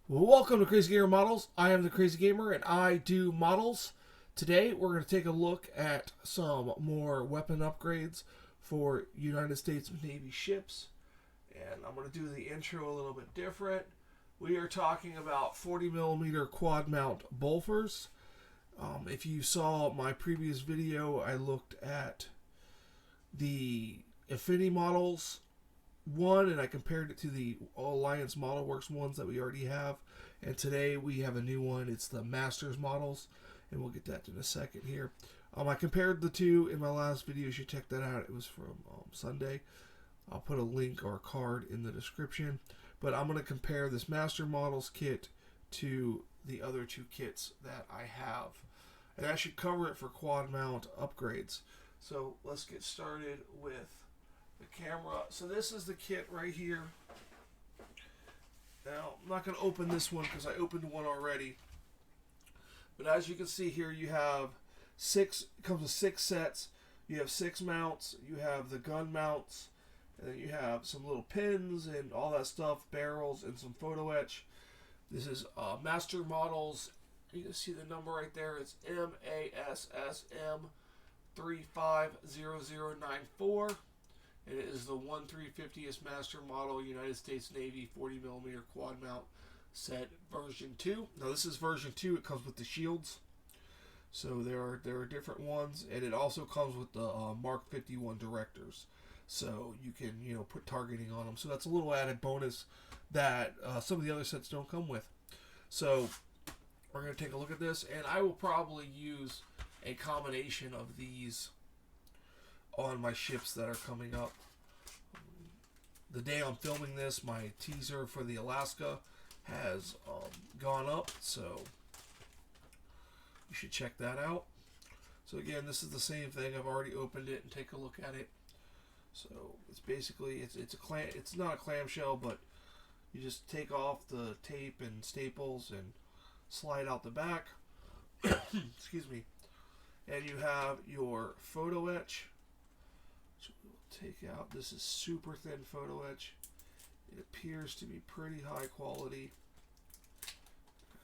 Welcome to Crazy Gamer Models. I am the Crazy Gamer and I do models. Today we're going to take a look at some more weapon upgrades for United States Navy ships. And I'm going to do the intro a little bit different. We are talking about 40mm quad mount Bofors. If you saw my previous video, I looked at the Affinity models one and I compared it to the Alliance Model Works ones that we already have, and today we have a new one. It's the Masters models, and we'll get that in a second here. I compared the two in my last video. You should check that out. It was from Sunday. I'll put a link or a card in the description, but I'm going to compare this Master Models kit to the other two kits that I have, and I should cover it for quad mount upgrades. So let's get started with the camera. So this is the kit right here. Now, I'm not going to open this one because I opened one already. But as you can see here, you have it comes with 6 sets. You have 6 mounts. You have the gun mounts. And then you have some little pins and all that stuff, barrels, and some photo etch. This is Master Models. You can see the number right there. It's MASSM 350094. And it is the 1/350th Master Model United States Navy 40mm quad mount set version 2. Now this is version 2. It comes with the shields. So there are different ones, and it also comes with the Mark 51 directors. So you can put targeting on them. So that's a little added bonus that some of the other sets don't come with. So we're going to take a look at this, and I will probably use a combination of these on my ships that are coming up. The day I'm filming this, my teaser for the Alaska has gone up, so you should check that out. So again, this is the same thing. I've already opened it and take a look at it. So it's basically it's not a clamshell, but you just take off the tape and staples and slide out the back. Excuse me. And you have your photo etch. Take out. This is super thin photo etch. It appears to be pretty high quality,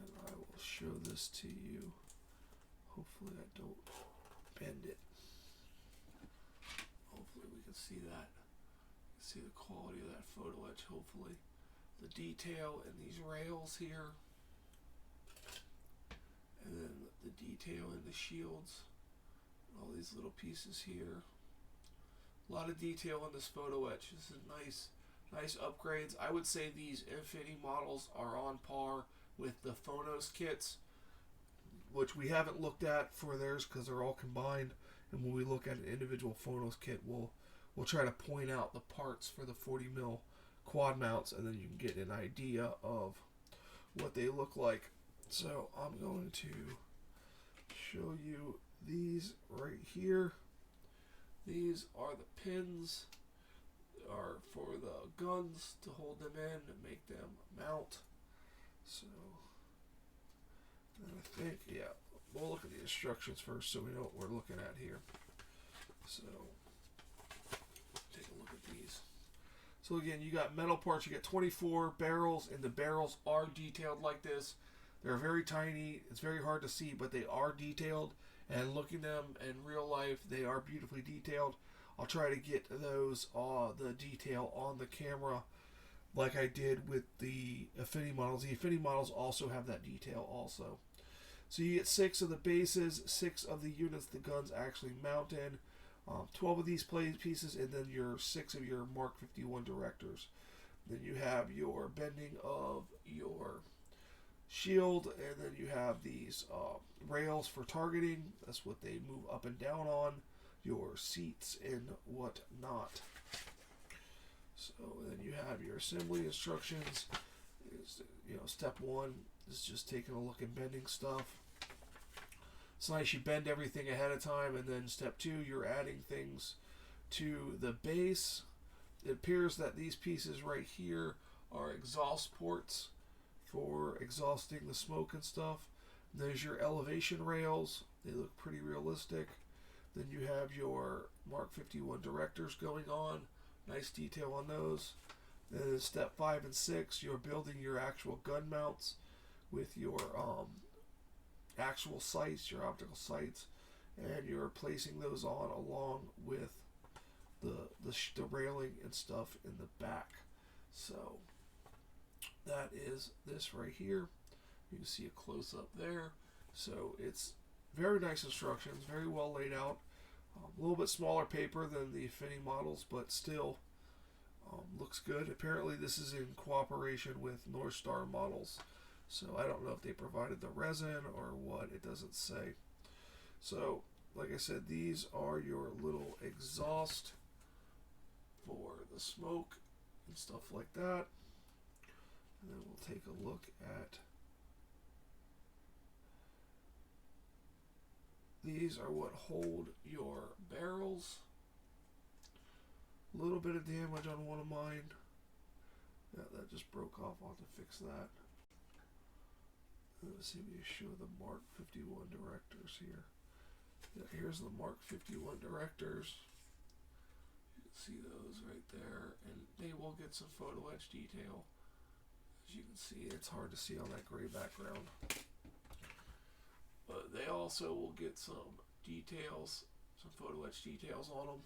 and I will show this to you. Hopefully I don't bend it. Hopefully we can see that. See the quality of that photo etch. Hopefully the detail in these rails here, and then the detail in the shields, all these little pieces here. A lot of detail in this photo etch. This is nice upgrades. I would say these Infinity models are on par with the Phonos kits, which we haven't looked at for theirs because they're all combined. And when we look at an individual Phonos kit, we'll try to point out the parts for the 40mm quad mounts, and then you can get an idea of what they look like. So I'm going to show you these right here. These are the pins, are for the guns to hold them in and make them mount. So, and I think, yeah, we'll look at the instructions first so we know what we're looking at here. So, take a look at these. So again, you got metal parts, you got 24 barrels, and the barrels are detailed like this. They're very tiny, it's very hard to see, but they are detailed. And looking at them in real life, they are beautifully detailed. I'll try to get those, the detail on the camera like I did with the Affinity models. The Affinity models also have that detail also. So you get 6 of the bases, 6 of the units the guns actually mount in, 12 of these pieces, and then your 6 of your Mark 51 directors. Then you have your bending of your shield, and then you have these rails for targeting. That's what they move up and down on, your seats and whatnot. So then you have your assembly instructions. Step 1 is just taking a look and bending stuff. It's nice you bend everything ahead of time, and then step 2, you're adding things to the base. It appears that these pieces right here are exhaust ports for exhausting the smoke and stuff. There's your elevation rails. They look pretty realistic. Then you have your Mark 51 directors going on. Nice detail on those. Then in step 5 and 6, you're building your actual gun mounts with your actual sights, your optical sights, and you're placing those on along with the railing and stuff in the back. So that is this right here. You can see a close up there. So it's very nice instructions, very well laid out. A little bit smaller paper than the Affinity models, but still looks good. Apparently this is in cooperation with North Star models. So I don't know if they provided the resin or what, it doesn't say. So like I said, these are your little exhaust for the smoke and stuff like that. And then we'll take a look at these are what hold your barrels. A little bit of damage on one of mine. Yeah, that just broke off. I'll have to fix that. Let's see if we show the Mark 51 directors here. Yeah, here's the Mark 51 directors. You can see those right there, and they will get some photo etch detail. As you can see, it's hard to see on that gray background. But they also will get some details, some photo etch details on them.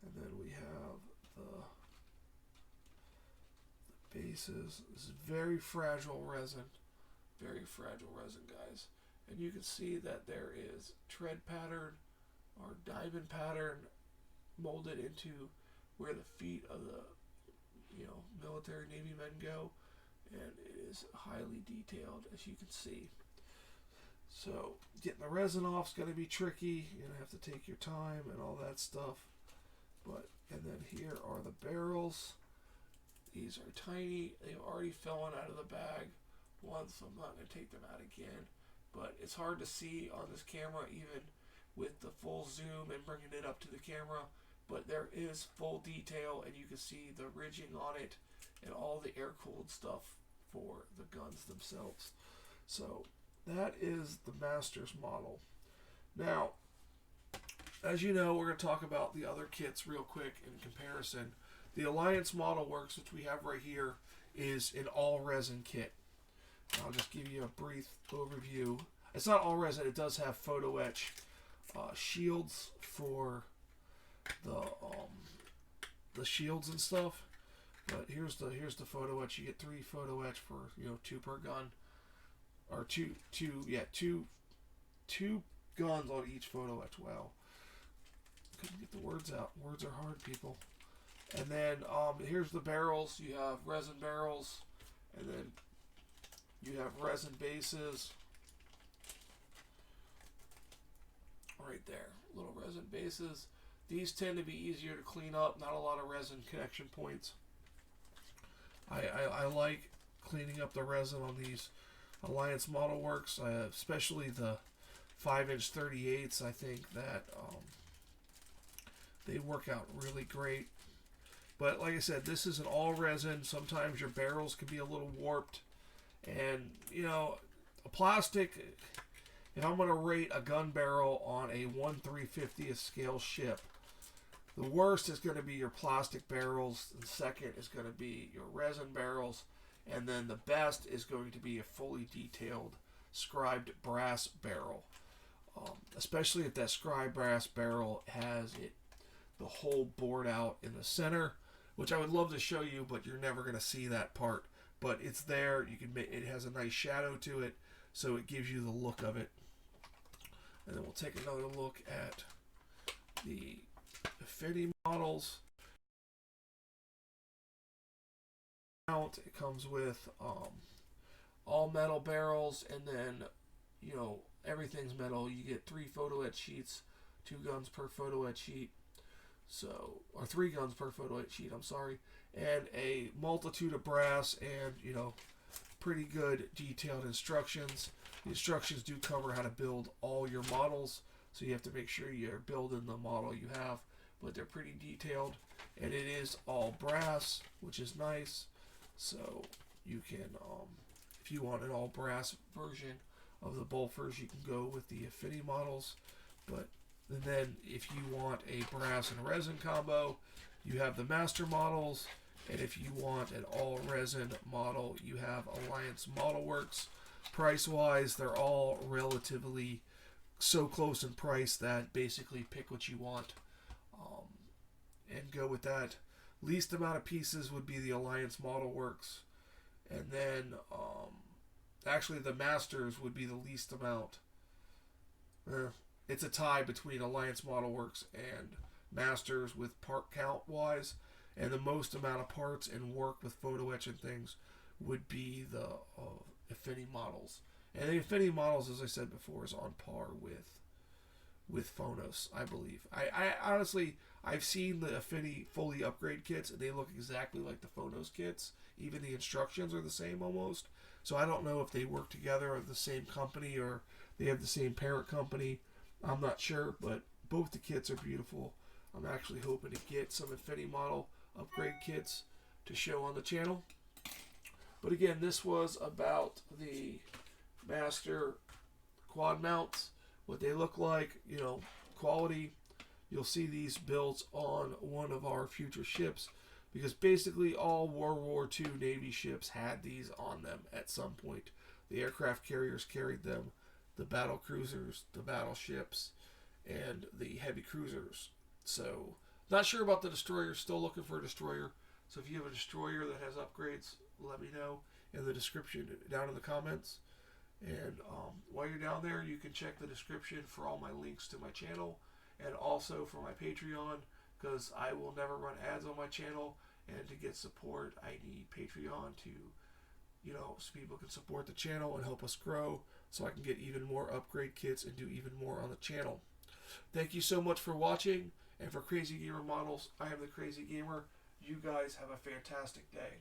And then we have the bases. This is very fragile resin. Very fragile resin, guys. And you can see that there is tread pattern or diamond pattern molded into where the feet of the military Navy men go. And it is highly detailed, as you can see. So getting the resin off is going to be tricky. You're going to have to take your time and all that stuff. And then here are the barrels. These are tiny. They've already fallen out of the bag once, so I'm not going to take them out again. But it's hard to see on this camera, even with the full zoom and bringing it up to the camera. But there is full detail, and you can see the ridging on it and all the air-cooled stuff for the guns themselves. So that is the Masters model. Now, as you know, we're going to talk about the other kits real quick in comparison. The Alliance Model Works, which we have right here, is an all-resin kit. I'll just give you a brief overview. It's not all resin. It does have photo etch shields for the shields and stuff. But here's the photo etch. You get 3 photo etch for 2 per gun, or two guns on each photo etch. Wow. Couldn't get the words out. Words are hard, people. And then here's the barrels. You have resin barrels, and then you have resin bases. Right there, little resin bases. These tend to be easier to clean up. Not a lot of resin connection points. I like cleaning up the resin on these Alliance Model Works, especially the 5-inch 38s. I think that they work out really great. But like I said, this is an all resin. Sometimes your barrels can be a little warped. And, a plastic, if I'm going to rate a gun barrel on a 1/350th scale ship, the worst is going to be your plastic barrels. The second is going to be your resin barrels. And then the best is going to be a fully detailed scribed brass barrel. Especially if that scribed brass barrel has the whole board out in the center, which I would love to show you, but you're never going to see that part. But it's there. It has a nice shadow to it, so it gives you the look of it. And then we'll take another look at the Affinity models. It comes with all metal barrels, and then everything's metal. You get 3 photo etch sheets, 2 guns per photo etch sheet. Or 3 guns per photo etch sheet, I'm sorry, and a multitude of brass and, pretty good detailed instructions. The instructions do cover how to build all your models, so you have to make sure you're building the model you have, but they're pretty detailed, and it is all brass, which is nice. So you can, if you want an all brass version of the Bofors, you can go with the Affinity models. And then if you want a brass and resin combo, you have the Master models, And if you want an all resin model, you have Alliance Model Works. Price wise, they're all relatively so close in price that basically pick what you want and go with that. Least amount of pieces would be the Alliance Model Works, and then actually the Masters would be the least amount. It's a tie between Alliance Model Works and Masters with part count wise, and the most amount of parts and work with photo etch and things would be the Affinity models. And the Affinity models, as I said before, is on par with Phonos, I believe. I honestly, I've seen the Affinity fully upgrade kits, and they look exactly like the Phonos kits. Even the instructions are the same almost. So I don't know if they work together or the same company or they have the same parent company. I'm not sure, but both the kits are beautiful. I'm actually hoping to get some Affinity model upgrade kits to show on the channel. But again, this was about the Master quad mounts, what they look like, you know, quality. You'll see these builds on one of our future ships, because basically all World War II Navy ships had these on them at some point. The aircraft carriers carried them, the battle cruisers, the battleships, and the heavy cruisers. So, not sure about the destroyer, still looking for a destroyer. So if you have a destroyer that has upgrades, let me know in the description down in the comments. And while you're down there, you can check the description for all my links to my channel and also for my Patreon, because I will never run ads on my channel, and to get support I need Patreon to, you know, so people can support the channel and help us grow so I can get even more upgrade kits and do even more on the channel. Thank you so much for watching, and for Crazy Gamer Models, I am the Crazy Gamer. You guys have a fantastic day.